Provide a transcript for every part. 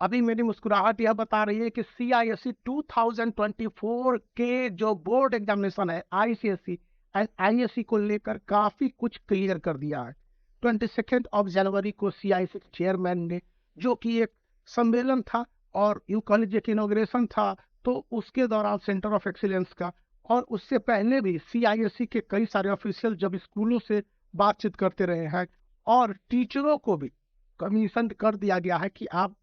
अभी मेरी मुस्कुराहट यह बता रही है कि CISE 2024 के जो बोर्ड एग्जामिनेशन है ICSE एंड ISE को लेकर काफी कुछ क्लियर कर दिया है। 22 जनवरी को CISE चेयरमैन ने, जो कि एक सम्मेलन था और यू कॉलेज एक इनॉग्रेशन था, तो उसके दौरान सेंटर ऑफ एक्सीलेंस का, और उससे पहले भी CISE के कई सारे ऑफिशियल जब स्कूलों से बातचीत करते रहे हैं, और टीचरों को भी कमीशन कर दिया गया है कि आप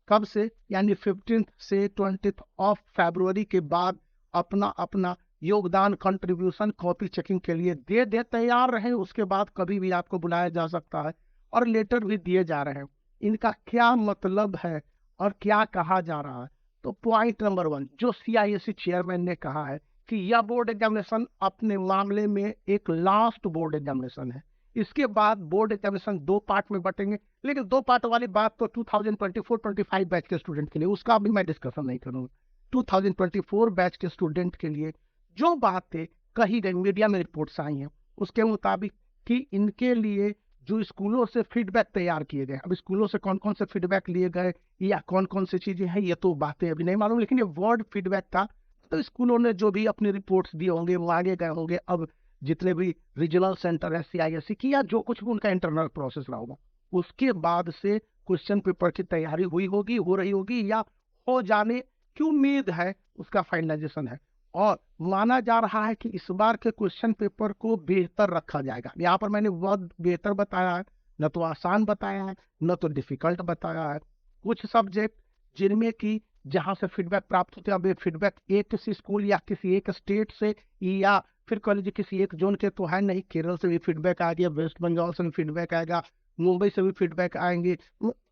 कब से, यानी 15 से 20 ऑफ फरवरी के बाद अपना अपना योगदान कंट्रीब्यूशन कॉपी चेकिंग के लिए दे तैयार रहे। उसके बाद कभी भी आपको बुलाया जा सकता है, और लेटर भी दिए जा रहे हैं। इनका क्या मतलब है और क्या कहा जा रहा है? तो पॉइंट नंबर 1 जो CISE चेयरमैन ने कहा है कि यह बोर्ड एग्जामिनेशन अपने मामले में एक लास्ट बोर्ड एग्जामिनेशन है। इसके बाद बोर्ड एग्जामिनेशन 2 पार्ट में बटेंगे, लेकिन 2 पार्ट वाली बात तो 2024-25 बैच के स्टूडेंट के लिए, उसका अभी मैं डिस्कशन नहीं करूंगा। 2024 बैच के स्टूडेंट के लिए जो बातें कही गई, मीडिया में रिपोर्ट्स आई हैं उसके मुताबिक कि इनके लिए जो स्कूलों से फीडबैक तैयार किए गए, अब स्कूलों से कौन कौन से फीडबैक लिए गए या कौन कौन सी चीजें हैं ये तो बातें अभी नहीं मालूम, लेकिन ये वर्ड फीडबैक था। तो स्कूलों ने जो भी अपने रिपोर्ट्स दिए होंगे वो आगे गए होंगे। अब जितने भी रीजनल सेंटर है CISE की, या जो कुछ भी उनका इंटरनल प्रोसेस रहा होगा, उसके बाद से क्वेश्चन पेपर की तैयारी हुई होगी, हो रही होगी, या हो जाने की उम्मीद है, उसका फाइनलाइजेशन है। और माना जा रहा है कि इस बार के क्वेश्चन पेपर को बेहतर रखा जाएगा। यहाँ पर मैंने बहुत बेहतर बताया है, न तो आसान बताया है न तो डिफिकल्ट बताया है। कुछ सब्जेक्ट जिनमें कि जहां से फीडबैक प्राप्त होते हैं, अब ये फीडबैक एक किसी स्कूल या किसी एक स्टेट से या फिर कॉलेज किसी एक जोन के तो है नहीं। केरल से भी फीडबैक आ गया, वेस्ट बंगाल से भी फीडबैक आएगा, मुंबई से भी फीडबैक आएंगे,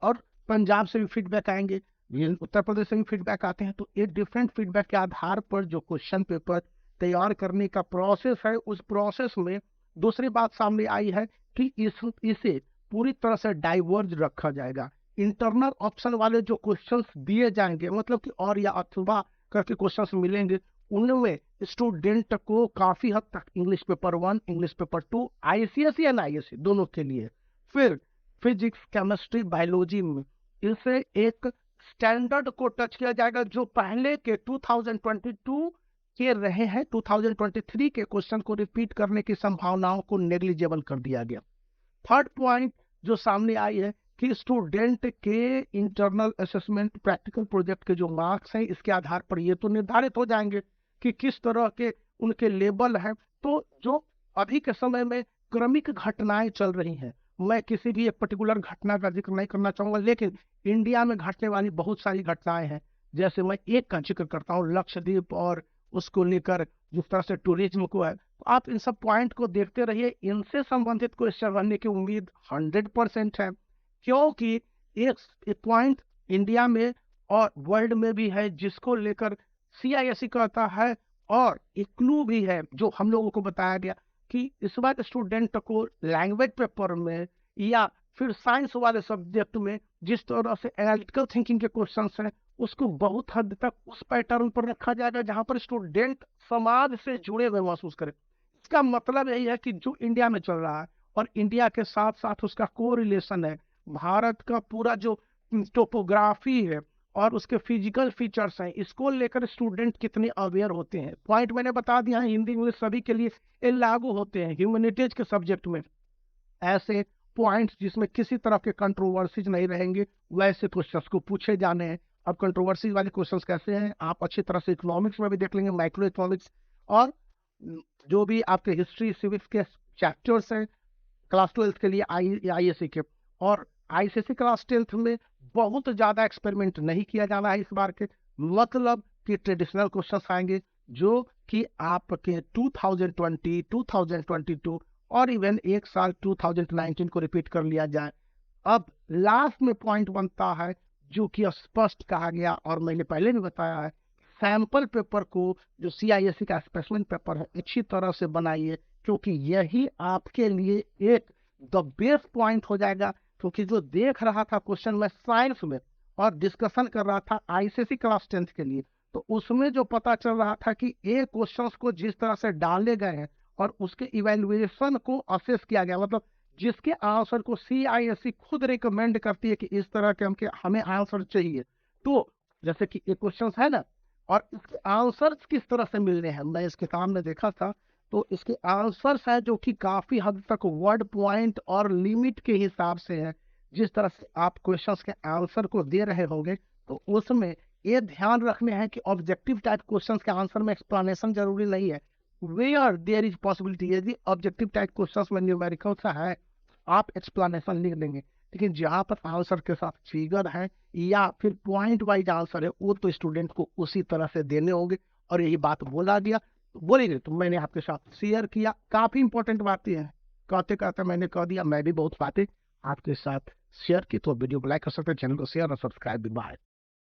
और पंजाब से भी फीडबैक आएंगे, उत्तर प्रदेश से भी फीडबैक आते हैं। तो ये डिफरेंट फीडबैक के आधार पर जो क्वेश्चन पेपर तैयार करने का प्रोसेस है, उस प्रोसेस में दूसरी बात सामने आई है कि इसे पूरी तरह से डाइवर्ज रखा जाएगा। इंटरनल ऑप्शन वाले जो क्वेश्चंस दिए जाएंगे, मतलब कि और या अथवा करके क्वेश्चंस मिलेंगे, उनमें स्टूडेंट को काफी हद तक English paper 1, English paper 2, ICSE and ISE दोनों के लिए, फिर फिजिक्स, केमिस्ट्री, बायोलॉजी में इसे एक स्टैंडर्ड को टच किया जाएगा जो पहले के 2022 के रहे हैं। 2023 के क्वेश्चन को रिपीट करने की संभावनाओं को नेग्लिजिबल कर दिया गया। थर्ड पॉइंट जो सामने आई है कि स्टूडेंट के इंटरनल असेसमेंट, प्रैक्टिकल प्रोजेक्ट के जो मार्क्स हैं, इसके आधार पर ये तो निर्धारित हो जाएंगे कि किस तरह के उनके लेबल हैं। तो जो अभी के समय में क्रमिक घटनाएं चल रही हैं, मैं किसी भी एक पर्टिकुलर घटना का जिक्र नहीं करना चाहूंगा, लेकिन इंडिया में घटने वाली बहुत सारी घटनाएं हैं। जैसे मैं एक का जिक्र करता हूँ, लक्षद्वीप और उसको लेकर जिस तरह से टूरिज्म को है। तो आप इन सब पॉइंट को देखते रहिए, इनसे संबंधित क्वेश्चन बनने की उम्मीद 100% है, क्योंकि एक पॉइंट इंडिया में और वर्ल्ड में भी है जिसको लेकर CISE कहता है, और एक क्लू भी है जो हम लोगों को बताया गया कि इस बार स्टूडेंट को लैंग्वेज पेपर में या फिर साइंस वाले सब्जेक्ट में जिस तरह से एनालिटिकल थिंकिंग के क्वेश्चंस हैं, उसको बहुत हद तक उस पैटर्न पर रखा जाएगा जहां पर स्टूडेंट समाज से जुड़े हुए महसूस करें। इसका मतलब यही है कि जो इंडिया में चल रहा है और इंडिया के साथ साथ उसका को रिलेशन है, भारत का पूरा जो टोपोग्राफी है और उसके फिजिकल फीचर्स हैं, इसको लेकर स्टूडेंट कितने अवेयर होते हैं। पॉइंट मैंने बता दिया है, हिंदी इंग्लिश सभी के लिए ये लागू होते हैं। ह्यूमैनिटीज के सब्जेक्ट में ऐसे पॉइंट्स जिसमें किसी तरह के कंट्रोवर्सीज नहीं रहेंगे, वैसे क्वेश्चंस को पूछे जाने हैं। अब कंट्रोवर्सीज वाले क्वेश्चंस कैसे हैं, आप अच्छी तरह से इकोनॉमिक्स में भी देख लेंगे, माइक्रो इकोनॉमिक्स, और जो भी आपके हिस्ट्री सिविक्स के चैप्टर्स हैं क्लास 12 के लिए ISE के, और ICSE क्लास 10 में बहुत ज्यादा एक्सपेरिमेंट नहीं किया जाना है इस बार के, मतलब कि ट्रेडिशनल क्वेश्चंस आएंगे जो कि आपके 2020, 2022 और इवन एक साल 2019 को रिपीट कर लिया जाए। अब लास्ट में पॉइंट बनता है जो कि स्पष्ट कहा गया और मैंने पहले भी बताया है, सैंपल पेपर को जो CISE का स्पेसिमेन पेपर है अच्छी तरह से बनाइए, क्योंकि यही आपके लिए एक द बेस्ट पॉइंट हो जाएगा। क्योंकि जो देख रहा था क्वेश्चन में साइंस में और डिस्कशन कर रहा था ICSE क्लास 10 के लिए, तो उसमें जो पता चल रहा था कि ये क्वेश्चंस को जिस तरह से डाले गए हैं और उसके इवैल्यूएशन को असेस किया गया, मतलब जिसके आंसर को CISE खुद रिकमेंड करती है कि इस तरह के हमें आंसर चाहिए। तो जैसे कि ये क्वेश्चन है ना, और इसके आंसर्स किस तरह से मिल रहे हैं, मैं इस किताब में देखा था, तो इसके आंसर्स है जो कि काफी हद तक वर्ड पॉइंट और लिमिट के हिसाब से है। जिस तरह से आप क्वेश्चंस के आंसर को दे रहे होंगे, तो उसमें ये ध्यान रखने हैं कि ऑब्जेक्टिव टाइप क्वेश्चंस के आंसर में एक्सप्लेनेशन जरूरी नहीं है। वेयर देयर इज पॉसिबिलिटी, यदि ऑब्जेक्टिव टाइप क्वेश्चंस में न्यूमेरिकल सा है, आप एक्सप्लेनेशन लिख देंगे। लेकिन जहां पर आंसर के साथ फिगर है या फिर पॉइंट वाइज आंसर है, वो तो स्टूडेंट को उसी तरह से देने होंगे। और यही बात बोला दिया, बोलेंगे तो मैंने आपके साथ शेयर किया, काफी इंपॉर्टेंट बातें हैं। कहते कहते मैंने कह दिया, मैं भी बहुत बातें आपके साथ शेयर की। तो वीडियो को लाइक कर सकते हैं, चैनल को शेयर और सब्सक्राइब भी। बाय।